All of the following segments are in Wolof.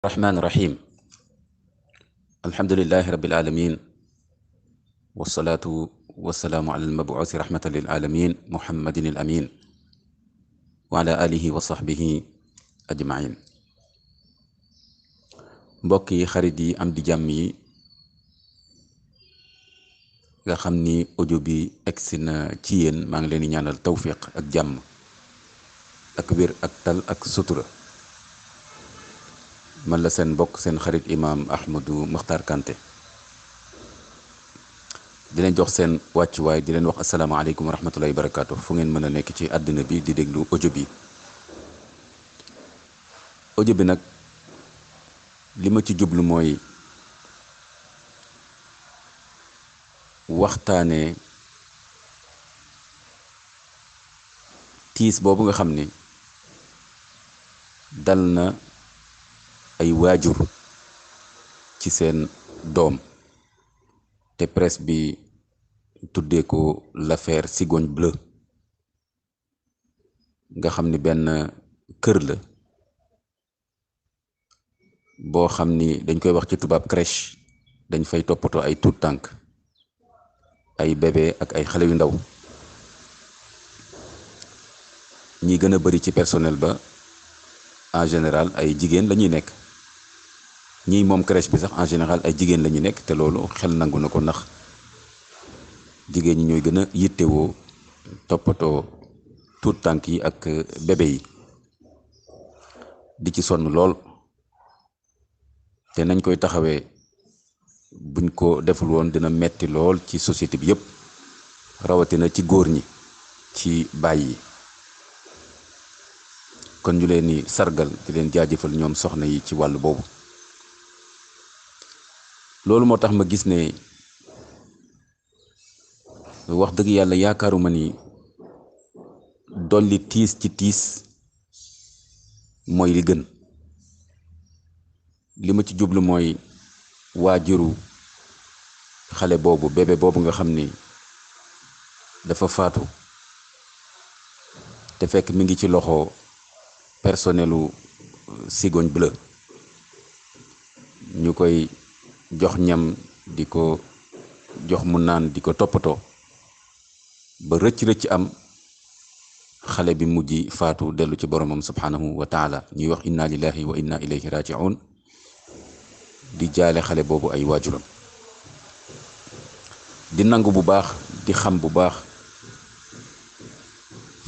الرحمن الرحيم. الحمد لله رب العالمين، والصلاة والسلام على المبعوث رحمة للعالمين محمد الأمين وعلى آله وصحبه أجمعين. mbokk yi, xarit yi, am di jàmm yi nga xam ni audio bi egsi na ci yéen, maa ngi leen di ñaanal tawfiq ak jàmm ak wér ak tal ak sutura. man la seen mbokk seen xarit imaam Ahmadou Makhtar Kanté di leen jox seen wàccuwaay, di leen wax asalaamaaleykum wa rahmatullahi wa barakaatu fu ngeen mën a nekk ci àddina bi di déglu audio bi. audio bi nag li ma ci jublu mooy waxtaanee tiis boobu nga xam ni dal na ay waajur ci seen doom te presse bi tuddee ko l'affaire Cigogne Bleue, nga xam ni benn kër la boo xam ni dañ koy wax ci tubaab crèche. dañ fay toppatoo ay tuut tànk, ay bébé ak ay xale yu ndaw. ñi gën a bari ci personnel ba en général ay jigéen la ñuy nekk. ñii moom crèche bi sax en général ay jigéen la ñuy nekk, te loolu xel nangu na ko, ndax jigéen ñi ñooy gën a yittewoo toppatoo tuut tànk yi ak bébé yi, di ci sonn lool. te nañ koy taxawee buñ ko deful woon dina metti lool ci société bi yépp, rawatina ci góor ñi, ci baay yi. kon ñu leen di sargal, di leen jaajëfal ñoom soxna yi ci wàllu boobu. loolu moo tax ma gis ne wax dëgg yàlla yaakaaruma ni dolli tiis ci tiis mooy li gën. li ma ci jublu mooy waajuru xale boobu, bébé boobu nga xam ni dafa faatu te fekk mi ngi ci loxo personnelu Cigogne Bleue. ñu koy jox ñam, di ko jox mu naan, di ko toppatoo ba rëcc am xale bi mujj faatu dellu ci boromam subhanahu wa taala. ñuy wax inna lillahi wa inna ilayhi raji'un. di jaale xale boobu ay waajuram, di nangu bu baax, di xam bu baax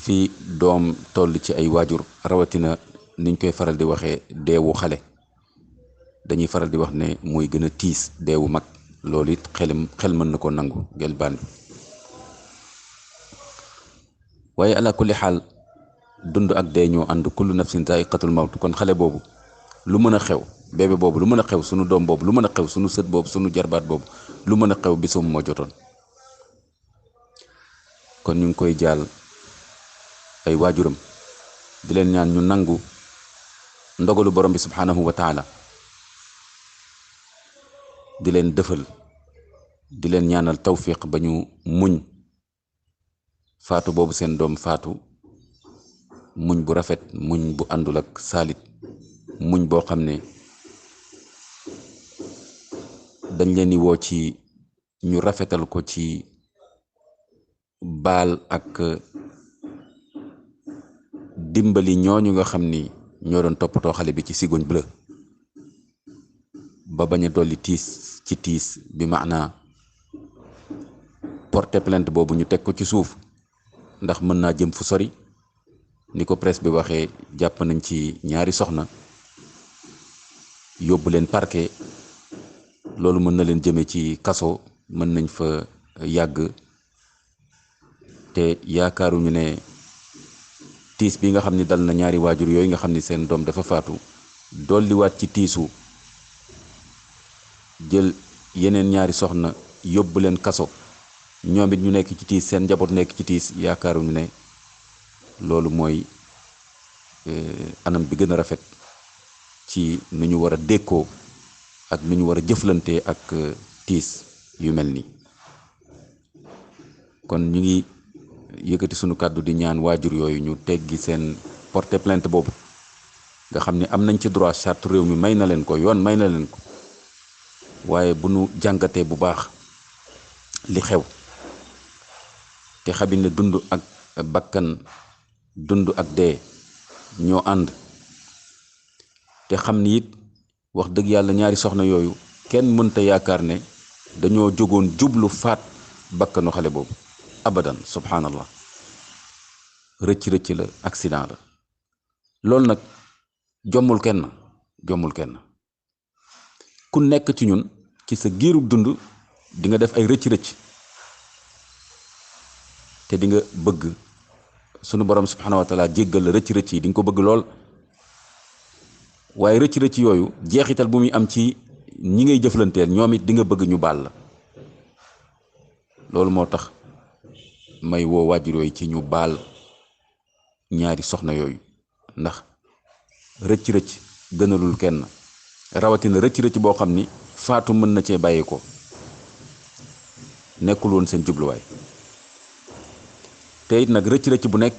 fi doom toll ci ay waajur, rawatina niñ koy faral di waxee deewu xale. dañuy faral di wax ne mooy gën a tiis deewu mag. loolu it xel mën na ko nangu gel baan bi. waaye ala kulli xaal, dund ak dee ñoo ànd, kullu nafsin zaa'iqatul mawt. kon xale boobu lu mën a xew, bébé boobu lu mën a xew, sunu doom boobu lu mën a xew, sunu sët boobu, sunu jarbaat boobu lu mën a xew, bisum moo jotoon. kon ñu ngi koy jaal ay waajuram, di leen ñaan ñu nangu ndogalu borom bi subhanahu wa taala, di leen dëfal, di leen ñaanal tawfiq ba ñu muñ faatu boobu seen doom faatu, muñ bu rafet, muñ bu àndul ak saalit, muñ boo xam ne dañ leen di woo ci ñu rafetal ko ci baal ak dimbali ñooñu nga xam ni ñoo doon toppatoo xale bi ci Cigogne Bleue, ba bañ a dolli tiis ci tiis. bi maanaa porter plainte boobu ñu teg ko ci suuf, ndax mën naa jëm fu sori. ni ko presse bi waxee, jàpp nañ ci ñaari soxna, yóbbu leen parquet. loolu mën na leen jëme ci kaso, mën nañ fa yàgg. te yaakaaruñu ne tiis bi nga xam ni dal na ñaari waajur yooyu nga xam ni seen doom dafa faatu, dolliwaat ci tiisu jël yeneen ñaari soxna yóbbu leen kaso, ñoom it ñu nekk ci tiis, seen njaboot nekk ci tiis. yaakaaruñu ne loolu mooy anam bi gën a rafet ci nu ñu war a dékkoo ak nu ñu war a jëflante ak tiis yu mel nii. kon ñu ngi yëkkati sunu kàddu di ñaan waajur yooyu ñu teggi seen porter plainte boobu, nga xam ne am nañ ci droit, charte réew mi may na leen ko, yoon may na leen ko, waaye bu nu jàngatee bu baax li xew te xabi ne dund ak bakkan, dund ak dee ñoo ànd, te xam ni it wax dëgg yàlla ñaari soxna yooyu kenn mënta yaakaar ne dañoo jógoon jublu faat bakkanu xale boobu abadan. subhanallah, rëcc la, accident la. loolu nag jommul kenn ku nekk ci ñun ci sa giirub dund di nga def ay rëcc te di nga bëgg sunu borom subhanahu wa taala jéggal la rëcc yi, di nga ko bëgg lool. waaye rëcc yooyu jeexital bu muy am ci ñi ngay jëflanteel ñoom it di nga bëgg ñu baal la. loolu moo tax may woo waajur yooyu ci ñu baal ñaari soxna yooyu, ndax rëcc gënalul kenn, rawatina rëcc boo xam ni faatu mën na cee bàyyi ko, nekkul woon seen jubluwaay. te it nag rëcc bu nekk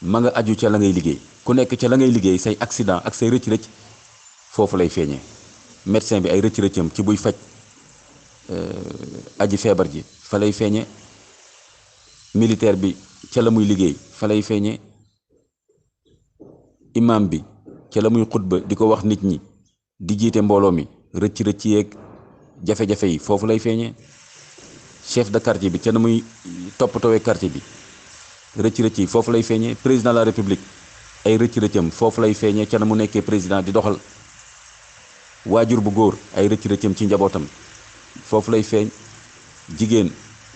ma nga aju ca la ngay liggéey. ku nekk ca la ngay liggéey, say accident ak say rëcc foofu lay feeñee. médecin bi ay rëcc-rëccam ci buy faj aji feebar ji fa lay feeñee. militaire bi ca la muy liggéey fa lay feeñee. imam bi ca la muy xutba di ko wax nit ñi di jiite mbooloo mi, rëcc yeeg jafe-jafe yi foofu lay feeñee. chef de quartier bi ca la muy toppatoowe quartier bi, rëcc yi foofu lay feeñee. président de la république ay rëcc-rëccam foofu lay feeñee ca na mu nekkee président di doxal. waajur bu góor ay rëcc-rëccam ci njabootam foofu lay feeñ. jigéen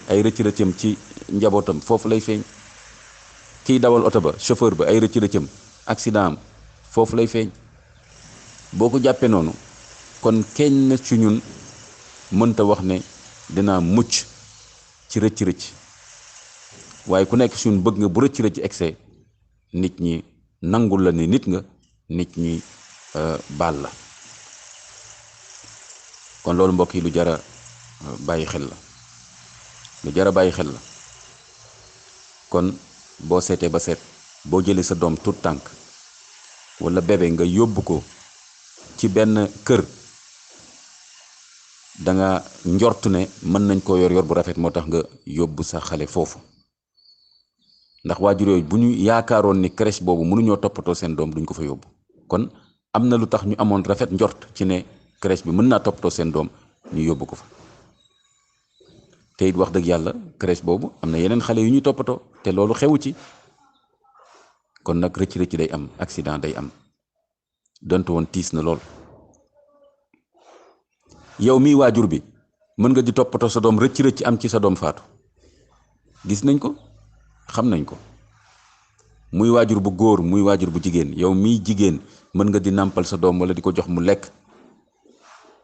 ay rëcc-rëccam ci njabootam foofu lay feeñ. kiy dawal oto ba, chauffeur ba, ay rëcc-rëccam accident am foofu lay feeñ. boo ko jàppee noonu kon kenn ci ñun mënta wax ne dinaa mucc ci rëcc waaye ku nekk ci ñun bëgg nga bu rëcc excès nit ñi nangul la ni nit nga, nit ñi baal la. kon loolu mbokk yi lu jara bàyyi xel la. kon boo seetee ba seet, boo jëlee sa doom tout tànk walla bébé nga yóbbu ko ci benn kër, danga njort ne mën nañ koo yor bu rafet, moo tax nga yóbbu sa xale foofu. ndax waajur yooyu bu ñu yaakaaroon ni crèche boobu mënuñoo toppatoo seen doom duñ ko fa yóbbu. kon am na lu tax ñu amoon rafet njort ci ne crèche bi mën naa toppatoo seen doom, ñu yóbbu ko fa. te it wax dëgg yàlla crèche boobu am na yeneen xale yu ñuy toppatoo te loolu xewu ci. kon nag rëcc day am, accident day am, donte woon tiis na lool. yow mii waajur bi mën nga di toppatoo sa doom, rëcc am ci sa doom faatu. gis nañ ko, xam nañ ko. muy waajur bu góor, muy waajur bu jigéen. yow mii jigéen mën nga di nàmpal sa doom walla di ko jox mu lekk,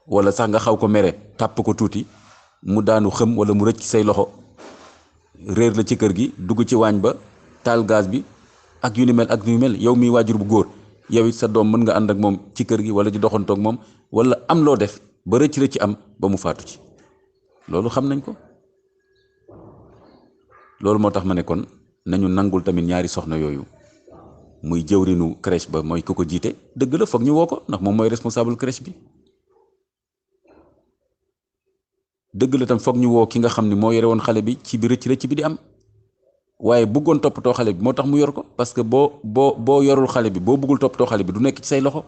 walla sax nga xaw ko mere tàpp ko tuuti mu daanu xëm walla mu rëcc say loxo, réer la ci kër gi, dugg ci waañ ba taal gaz bi ak yu ni mel. yow mii waajur bu góor, yow it sa doom mën nga ànd ak moom ci kër gi walla di doxantoog moom, walla am loo def ba rëcc am ba mu faatu ci. loolu xam nañ ko. loolu moo tax ma ne kon nañu nangul tamit ñaari soxna yooyu, muy jëwrinu crèche ba, mooy ku ko jiite. dëgg la, foog ñu woo ko ndax moom mooy responsable crèche bi. dëgg la tam foog ñu woo ki nga xam ne moo yore woon xale bi ci bi rëcc bi di am, waaye bëggoon toppatoo xale bi moo tax mu yor ko. parce que boo yorul xale bi, boo bëggul toppatoo xale bi, du nekk ci say loxo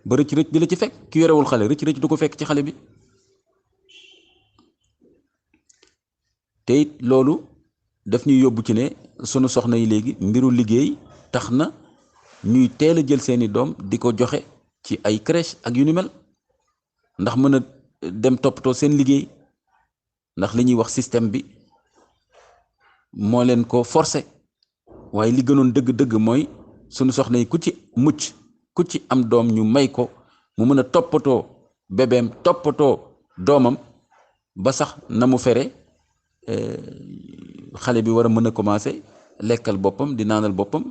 ba rëcc di la ci fekk. ki yorewul xale, rëcc du ko fekk ci xale bi. te it loolu daf ñuy yóbbu ci ne sunu soxna yi léegi mbiru liggéey tax na ñuy teel a jël seeni doom di ko joxe ci ay crèche ak yu ni mel, ndax mën a dem toppatoo seen liggéey. ndax li ñuy wax système bi moo leen ko forcé. waaye li gënoon dëgg-dëgg mooy sunu soxna yi ku ci mucc, ku ci am doom ñu may ko mu mën a toppatoo bébéem, toppatoo doomam ba sax na mu fere xale bi war a mën a commencé lekkal boppam, di naanal boppam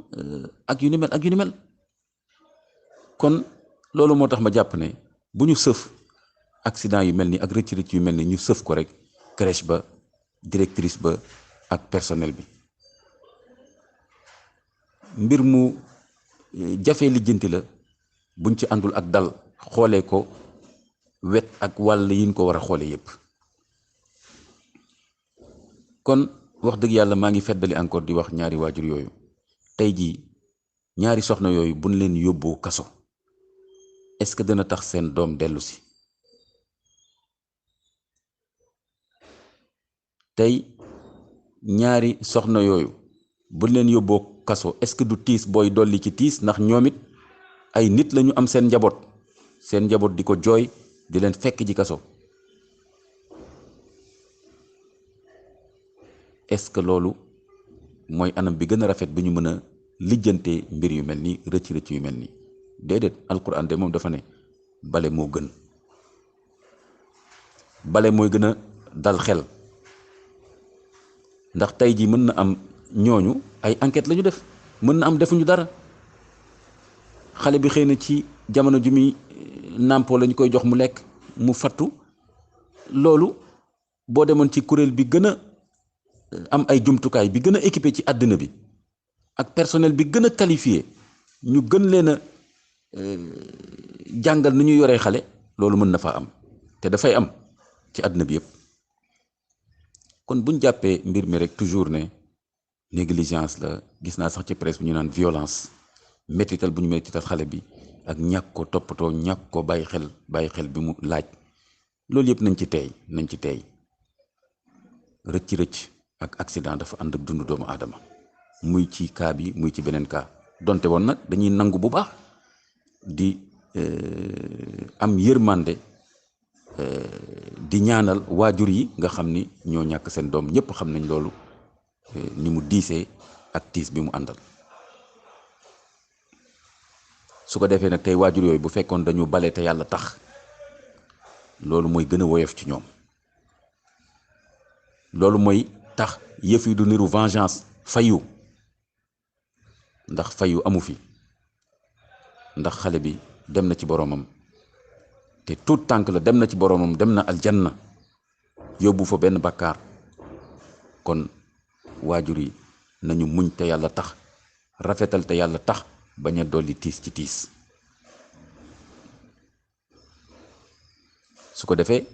ak yu ni mel. kon loolu moo tax ma jàpp ne bu ñu sëf accident yu mel ni ak rëcc yu mel ni ñu sëf ko rek crèche ba, directrice ba ak personnel bi. mbir mu jafe lijjanti la, buñ ci àndul ak dal xoolee ko wet ak wàll yiñ ko war a xoole yépp. kon wax dëgg yàlla maa ngi feddali encore di wax ñaari waajur yooyu tey jii ñaari soxna yooyu buñ leen yóbboo kaso est-ce que dana tax seen doom dellu si? tey ñaari soxna yooyu buñ leen yóbboo kaso est-ce que du tiis booy dolli ci tiis, ndax ñoom it ay nit lañu am seen njaboot di ko jooy di leen fekk ji kaso. est-ce que loolu mooy anam bi gën a rafet bi ñu mën a lijjantee mbir yu mel nii, rëcc yu mel nii? déedéet, alquran de moom dafa ne bale moo gën, bale mooy gën a dal xel. ndax tey jii mën na am ñooñu ay enquête la ñu def, mën na am defuñu dara, xale bi xëy na ci jamono ju muy nàmpoo lañu koy jox mu lekk mu fattu. loolu boo demoon ci kuréel bi gën a am ay jumtukaay, bi gën a équipé ci àddina bi, ak personnel bi gën a qualifié, ñu gën leen a jàngal nu ñuy yoree xale, loolu mën na faa am te dafay am ci àddina bi yépp. kon buñ jàppee mbir mi rek toujours ne négligence la, gis naa sax ci presse bi ñu naan violence, mettital bu ñu mettital xale bi ak ñàkk ko toppatoo, ñàkk ko bàyyi xel bi mu laaj, loolu yëpp nañ ci teey. rëcc ak accident dafa ànd ak dundu doomu aadama, muy ci cas bi muy ci beneen cas. donte woon nag dañuy nangu bu baax di am yërmande, di ñaanal waajur yi nga xam ni ñoo ñàkk seen doom. ñëpp xam nañ loolu ni mu diisee ak tiis bi mu àndal. su ko defee nag tey waajur yooyu bu fekkoon dañu bale te yàlla tax, loolu mooy gën a woyof ci ñoom. loolu mooy tax yëf yi du niru vengeance, fayu, ndax fayu amu fi, ndax xale bi dem na ci boroomam, te tuut tànk la, dem na ci boroomam, dem na aljanna, yóbbu fa benn bàkkaar. kon waajur yi nañu muñ te yàlla tax, rafetal te yàlla tax, bañ a dolli tiis ci tiis. su ko defee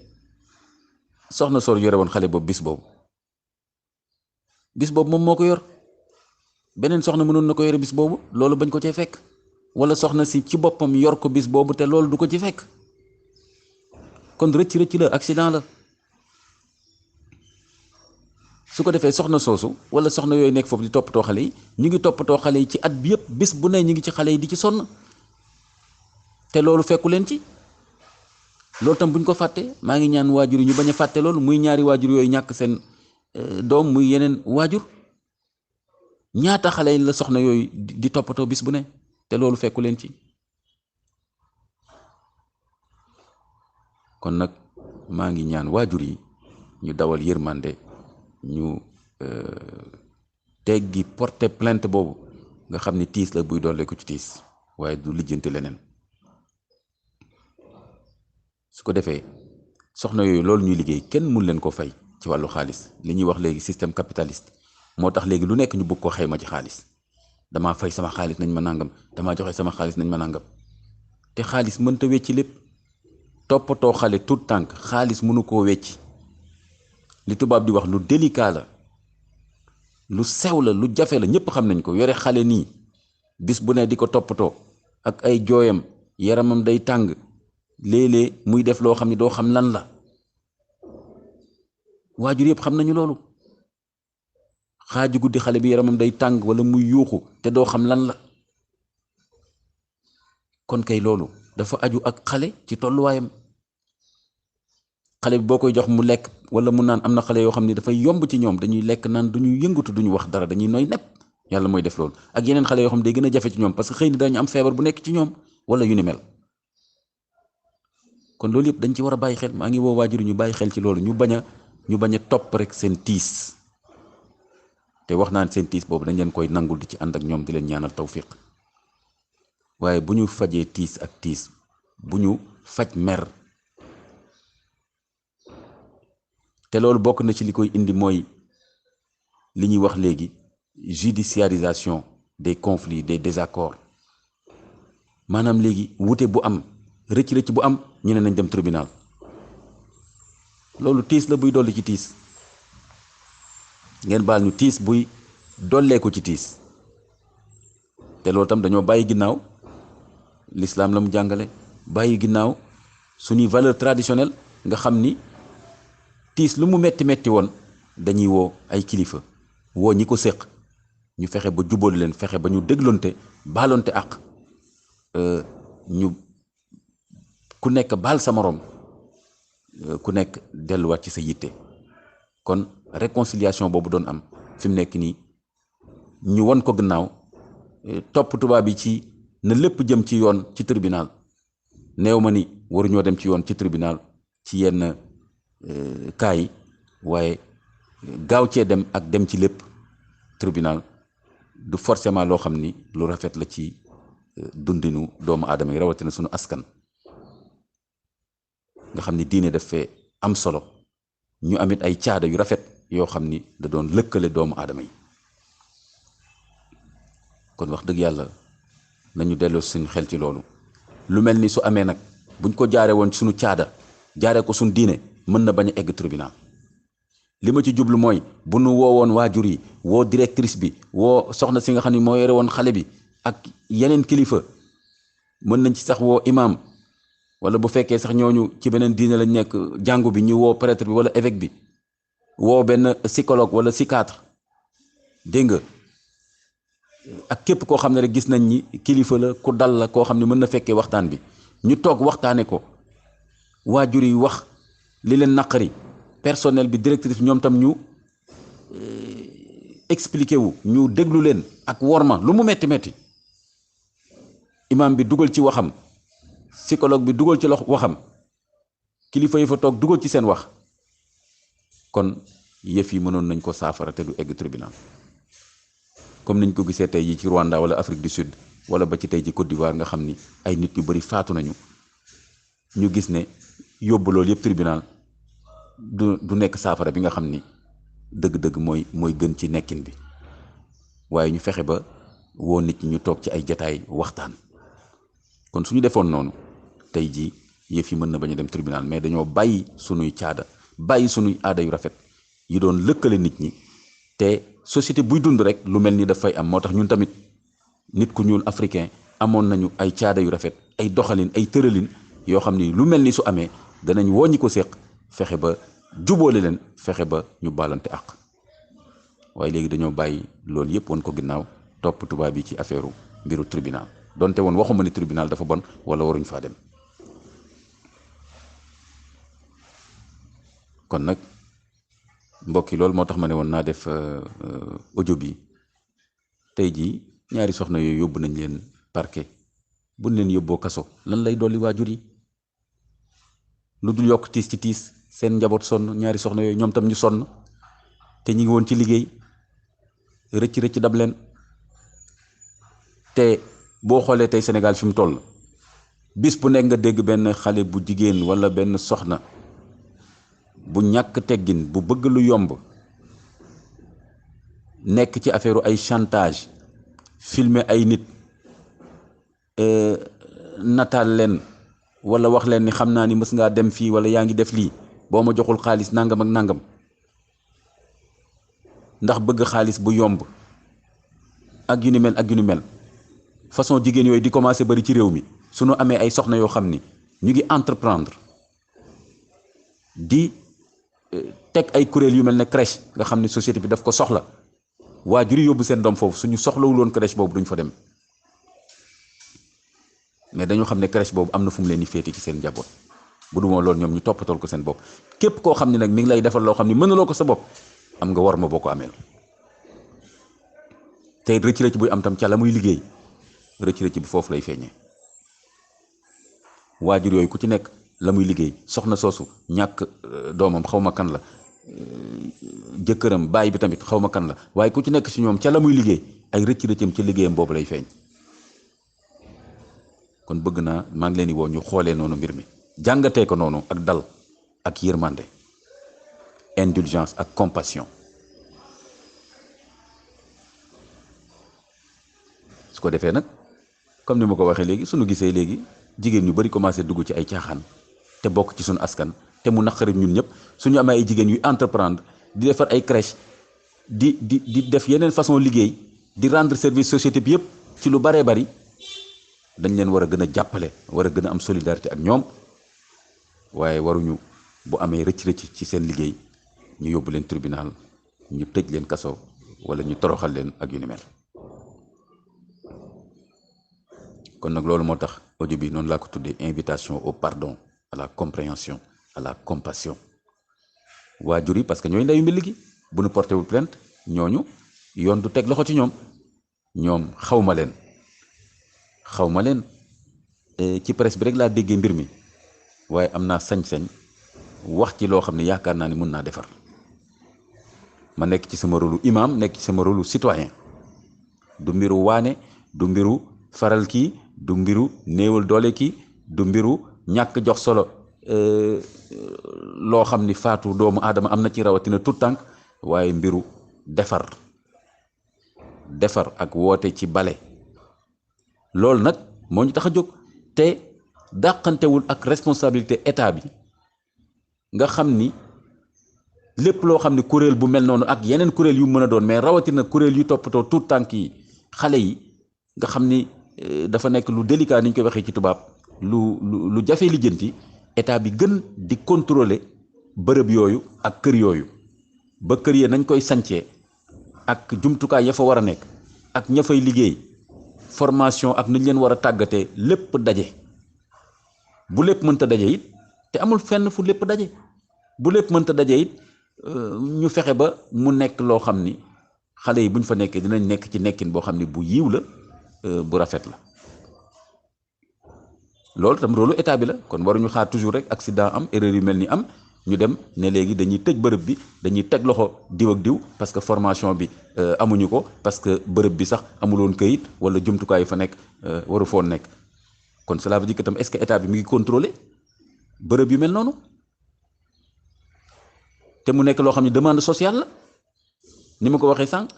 soxna soor yore woon xale boobu bis boobu moom moo ko yor, beneen soxna mënoon na ko yore bis boobu, loolu bañ ko cee fekk, wala soxna si ci boppam yor ko bis boobu te loolu du ko ci fekk. kon rëcc la, accident la. su ko defee soxna soosu wala soxna yooyu nekk foofu di toppatoo xale yi, ñu ngi toppatoo xale yi ci at bi yëpp, bis bu ne ñu ngi ci xale yi di ci sonn, te loolu fekku leen ci. loolu tam buñ ko fàtte, maa ngi ñaan waajur yi ñu bañ a fàtte loolu, muy ñaari waajur yooyu ñàkk seen doom, muy yeneen waajur. ñaata xale yi la soxna yooyu di toppatoo bis bu ne, te loolu fekku leen ci. kon nag maa ngi ñaan waajur yi ñu dawal yërmande, ñu teggi porter plainte boobu nga xam ni tiis la buy doole ko ci tiis, waaye du lijjanti leneen. su ko defee soxna yooyu loolu ñuy liggéey kenn mun leen ko fay ci wàllu xaalis. li ñuy wax léegi système capitaliste moo tax léegi lu nekk ñu bëgg ko xayma ci xaalis. damaa fay sama xaalis nañ ma nangam, damaa joxe sama xaalis nañ ma nangam, te xaalis mënta wecci lépp. toppatoo xale tout tànk xaalis mënu koo wecci. li tubaab di wax lu délicat la, lu sew la, lu jafe la, ñëpp xam nañ ko. yore xale nii bis bu ne di ko toppatoo ak ay jooyam, yaramam day tàng, léeg-léeg muy def loo xam ni doo xam lan la. waajur yëpp xam nañu loolu. xaaju guddi xale bi yaramam day tàng wala muy yuuxu te doo xam lan la. kon kay loolu dafa aju ak xale ci tolluwaayam. xale bi boo koy jox mu lekk wala mu naan, am na xale yoo xam ne dafay yomb ci ñoom, dañuy lekk naan, duñuy yëngatu, duñu wax dara, dañuy nooy nepp. yàlla mooy def loolu. ak yeneen xale yoo xam ne day gën a jafe ci ñoom parce que xëy na dañu am feebar bu nekk ci ñoom wala yu ni mel. kon loolu yëpp dañ ci war a bàyyi xel. maa ngi woo waajur ñu bàyyi xel ci loolu, ñu bañ a topp rek seen tiis. te wax naan seen tiis boobu dañ leen koy nangul di ci ànd ak ñoom, di leen ñaanal tawfiq. waaye bu ñu fajee tiis ak tiis, bu ñu faj mer. te loolu bokk na ci li koy indi mooy li ñuy wax léegi judiciarisation des conflits, des désaccords. maanaam léegi wute bu am rëcc-rëcc bu am ñu ne nañ dem tribunal. loolu tiis la buy dolli ci tiis, ngeen baal ñu tiis buy dollee ko ci tiis. te loolu tam dañoo bàyyi ginnaaw l'islam la mu jàngale, bàyyi ginnaaw suñuy valeur traditionnelle, nga xam ni tiis lu mu metti metti woon dañuy woo ay kilifa, woo ñi ko séq, ñu fexe ba jubóolu leen, fexe ba ñu déglonte baalonte ak ñu ku nekk baal sa moroom, ku nekk delluwaat ci sa yitte. kon réconciliation boobu doon am fi mu nekk nii ñu won ko gannaaw, topp tubaab yi ci na lépp jëm ci yoon ci tribunal. néew ma ni waruñoo dem ci yoon ci tribunal ci yenn cas yi, waaye gaaw cee dem ak dem ci lépp tribunal du forcément loo xam ni lu rafet la ci dundinu doomu aadama yi, rawatina sunu askan. nga xam ni diine daf fee am solo, ñu amit ay caada yu rafet yoo xam ni da doon lëkkale doomu aadama yi. kon wax dëgg yàlla nañu delloo suñu xel ci loolu. lu mel ni su amee nag buñ ko jaare woon suñu caada, jaaree ko suñu diine, mën na bañ a egg tribunal. li ma ci jublu mooy bu nu woo woon waajur yi, woo directrice bi, woo soxna si nga xam ni moo yore woon xale bi ak yeneen kilifa, mën nañ ci sax woo imam, wala bu fekkee sax ñooñu ci beneen diine lañ nekk, jàngu bi ñu woo prêtre bi wala évêque bi, woo benn psychologue wala psychiatre, dégg nga, ak képp koo xam ne rek gis nañ ni kilifa la, ku dal la, koo xam ne mën na fekkee waxtaan bi, ñu toog waxtaane ko, waajur yi wax li leen naqari, personnel bi, directrice bi, ñoom tam ñu expliqué wu, ñu déglu leen ak worma lu mu metti metti, imam bi dugal ci waxam, psychologue bi dugal ci waxam, kilifa yi fa toog dugal ci seen wax, kon yëf yi mënoon nañ ko saafara te du egg tribunal. comme niñ ko gisee tey ji ci Rwanda wala Afrique du Sud wala ba ci tey ji Côte d'Ivoire, nga xam ni ay nit ñu bari faatu nañu, ñu gis ne yóbbu loolu yëpp tribunal du nekk saafara bi nga xam ni dëgg-dëgg mooy gën ci nekkin bi. waaye ñu fexe ba woo nit ñi ñu toog ci ay jataay waxtaan. kon suñu defoon noonu tey jii yëf yi mën na bañ a dem tribunal, mais dañoo bàyyi sunuy caada, bàyyi sunuy aada yu rafet yi doon lëkkale nit ñi. te société buy dund rek lu mel ni dafay am, moo tax ñun tamit nit ku ñuul africain amoon nañu ay caada yu rafet, ay doxalin, ay tëralin yoo xam ni lu mel ni su amee danañ woññi ko séq, fexe ba jubóole leen, fexe ba ñu baalante àq. waaye léegi dañoo bàyyi loolu yëpp woon ko ginnaaw, topp tubaab yi ci affaire mbiru tribunal. donte woon waxuma ni tribunal dafa bon wala waruñ faa dem. kon nag mbokk yi, loolu moo tax ma ne woon naa def audio bi. tey jii ñaari soxna yooyu yóbbu nañ leen parquet, buñ leen yóbboo kaso lan lay dolli waajur yi, lu dul yokk tiis ci tiis. seen njaboot sonn, ñaari soxna yooyu ñoom tam ñu sonn, te ñi ngi woon ci liggéey, rëcc dab leen. te boo xoolee tey Sénégal fi mu toll, bis bu nekk nga dégg benn xale bu jigéen walla benn soxna bu ñàkk teggin, bu bëgg lu yomb, nekk ci affaire ay chantage, filmer ay nit, nataal leen walla wax leen ni xam naa ni mës ngaa dem fii walla yaa ngi def lii, boo ma joxul xaalis nangam ak nangam, ndax bëgg xaalis bu yomb ak yu ni mel. façon jigéen yooyu di commencer bari ci réew mi. suñu amee ay soxna yoo xam ni ñu ngi entreprendre di teg ay kuréel yu mel ne crèche, nga xam ne société bi daf ko soxla, waajur yi yóbbu seen doom foofu, suñu soxlawul woon crèche boobu duñ fa dem, mais dañu xam ne crèche boobu am na fu mu leen di féete ci seen njaboot. bu du moo loolu ñoom ñu toppatool ko seen bopp. képp koo xam ne nag mi ngi lay defal loo xam ne mënuloo ko sa bopp, am nga war ma boo ko ameel. te rëcc buy am tam ca la muy liggéey, rëcc bi foofu lay feeñee. waajur yooyu ku ci nekk la muy liggéey, soxna soosu ñàkk doomam xaw ma kan la, jëkkëram baay bi tamit xaw ma kan la, waaye ku ci nekk ci ñoom ca la muy liggéey, ay rëccam ca liggéeyam boobu lay feeñ. kon bëgg naa, maa ngi leen di woo ñu xoolee noonu mbir mi, jàngatee ko noonu ak dal ak yërmande, indulgence ak compassion. su ko defee nag comme ni ma ko waxee léegi suñu gisee léegi jigéen ñu bari commencé dugg ci ay caaxaan te bokk ci suñu askan te mu naqari ñun ñëpp suñu amee ay jigéen yuy entreprendre di defar ay crèche di def yeneen façon liggéey di rendre service société bi yëpp ci lu baree bari dañ leen war a gën a jàppale war a gën a am solidarité ak ñoom waaye waruñu bu amee rëcc-rëcc ci seen liggéey ñu yóbbu leen tribunal ñu tëj leen kaso wala ñu toroxal leen ak yu ni mel. kon nag loolu moo tax audio bi noonu laa ko tuddee invitation au pardon à la compréhension à la compassion waajur yi parce que ñooy ndeyu mbir gi bu nu porté wul plainte ñooñu yoon du teg loxo ci ñoom xawma leen ci presse bi rek laa déggee mbir mi waaye am naa sañ-sañ wax ci loo xam ne yaakaar naa ni mun naa defar ma nekk ci sama rôle imam nekk ci sama rôle citoyen du mbiru waane du mbiru faral kii du mbiru néewal doole kii du mbiru ñàkk jox solo loo xam ni faatu doomu aadama am na ci rawatina tout tànk waaye mbiru defar ak woote ci bale loolu nag moo ñu tax a jóg te dàqantewul ak responsabilité état bi nga xam ni lépp loo xam ni kuréel bu mel noonu ak yeneen kuréel yu mën a doon mais rawatina kuréel yu toppatoo tout tànk yi xale yi nga xam ni dafa nekk lu délicat ni ñu koy waxee ci tubaab lu jafe lijjanti état bi gën di contrôler bërëb yooyu ak kër yooyu ba kër yee nañ koy sancee ak jumtukaay ya fa war a nekk ak ña fay liggéey formation ak nañ leen war a tàggatee lépp daje bu lépp mënta daje it te amul fenn fu lépp daje bu lépp mënta daje it ñu fexe ba mu nekk loo xam ni xale yi buñ fa nekkee dinañ nekk ci nekkin boo xam ni bu yiw la bu rafet la loolu tam rôle état bi la kon waruñu xaar toujours rek accident am erreur yu mel ni am ñu dem ne léegi dañuy tëj bërëb bi dañuy teg loxo diw ak diw parce que formation bi amuñu ko parce que bërëb bi sax amuloon këyit wala jumtukaay yu fa nekk waru foon nekk kon cela veut dire que tam est-ce que état bi mi ngi contrôler bërëb yu mel noonu te mu nekk loo xam ne demande sociale la ni ma ko waxee sànq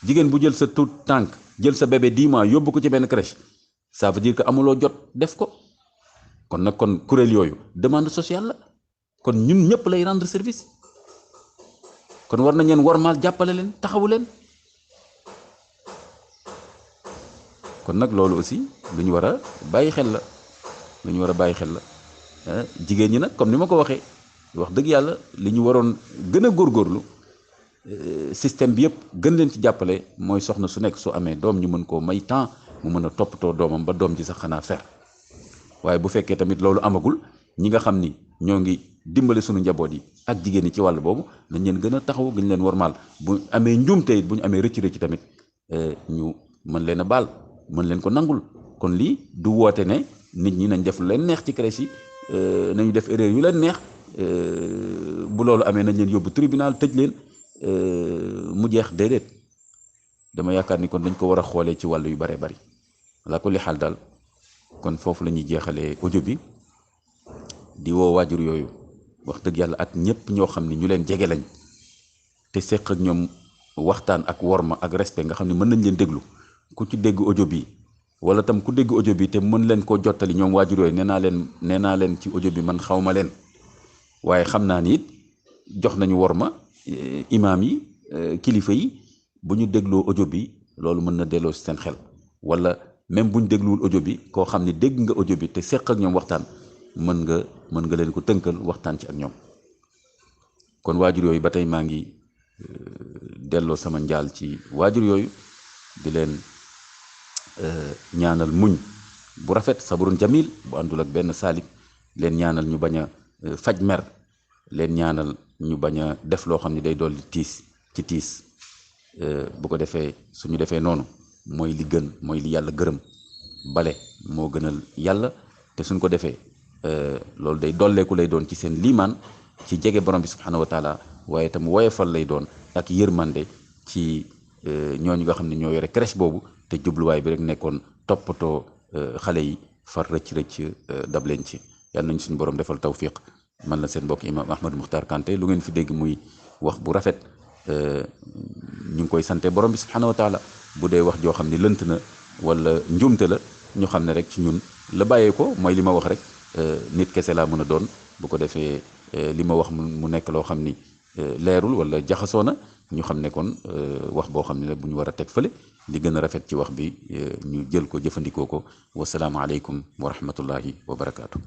jigéen bu jël sa tout tànk jël sa bébé 10 mois yóbbu ko ci benn crèche ça veut dire que amuloo jot def ko kon nag kon kuréel yooyu demande sociale la kon ñun ñëpp lay rendre service kon war nañ leen wormaal jàppale leen taxawu leen kon nag loolu aussi lu ñu war a bàyyi xel la jigéen ñi nag comme ni ma ko waxee wax dëgg yàlla li ñu waroon gën a góorgóorlu système bi yëpp gën leen ci jàppale mooy soxna su nekk su amee doom ñu mën koo may temps mu mën a toppatoo doomam ba doom ji sax xanaa fer waaye bu fekkee tamit loolu amagul ñi nga xam ni ñoo ngi dimbale suñu njaboot yi ak jigéen ñi ci wàll boobu nañ leen gën a taxaw gën leen wormaal bu amee njuumte it bu ñu amee rëcc tamit ñu mën leen a baal mën leen ko nangul kon lii du woote ne nit ñi nañ def lu leen neex ci crèche yi nañu def erreur yu leen neex bu loolu amee nañ leen yóbbu tribunal tëj leen mu jeex déedéet dama yaakaar ni kon dañ ko war a xoolee ci wàll yu bare bari la ko li xaal daal kon foofu la ñuy jeexalee audio bi di woo waajur yooyu wax dëgg yàlla ak ñëpp ñoo xam ni ñu leen jege lañ te seq ak ñoom waxtaan ak worma ak respect nga xam ne mën nañ leen déglu ku ci dégg audio bi wala tam ku dégg audio bi te mën leen koo jottali ñoom waajur yooyu nee naa leen ci audio bi man xaw ma leen waaye xam naa ni it jox nañu worma imaam yi kilifa yi bu ñu dégloo audio bi loolu mën na delloo si seen xel wala même bu ñu dégluwul audio bi koo xam ne dégg nga audio bi te seq ak ñoom waxtaan mën nga leen ko tënkal waxtaan ci ak ñoom kon waajur yooyu ba tey maa ngi delloo sama njaal ci waajur yooyu di leen ñaanal muñ bu rafet sabrun jamil bu àndul ak benn saalib leen ñaanal ñu bañ a faj mer leen ñaanal ñu bañ a def loo xam ne day dolli tiis ci tiis bu ko defee suñu defee noonu mooy li gën mooy li yàlla gërëm bale moo gënal yàlla te suñ ko defee loolu day dolleeku lay doon ci seen liimaan ci jege borom bi subhanahu wa taala waaye itam woyefal lay doon ak yërmande ci ñooñu nga xam ne ñoo yore crèche boobu te jubluwaay bi rek nekkoon toppatoo xale yi far rëcc dab leen ci yàlla nañu suñu borom defal tawfiq man la seen mbokk imam Ahmadou Mokhtar Kanté lu ngeen fi dégg muy wax bu rafet ñu ngi koy sante borom bi subhanahu wa taala bu dee wax joo xam ne lënt na wala njuumte la ñu xam ne rek ci ñun la bàyyee ko mooy li ma wax rek nit kese laa mën a doon bu ko defee li ma wax mu nekk loo xam ni leerul wala jaxasoo na ñu xam ne kon wax boo xam ne la bu ñu war a teg fële li gën a rafet ci wax bi ñu jël ko jëfandikoo ko wasalaamaaleykum wa rahmatullahi wa barakaatu.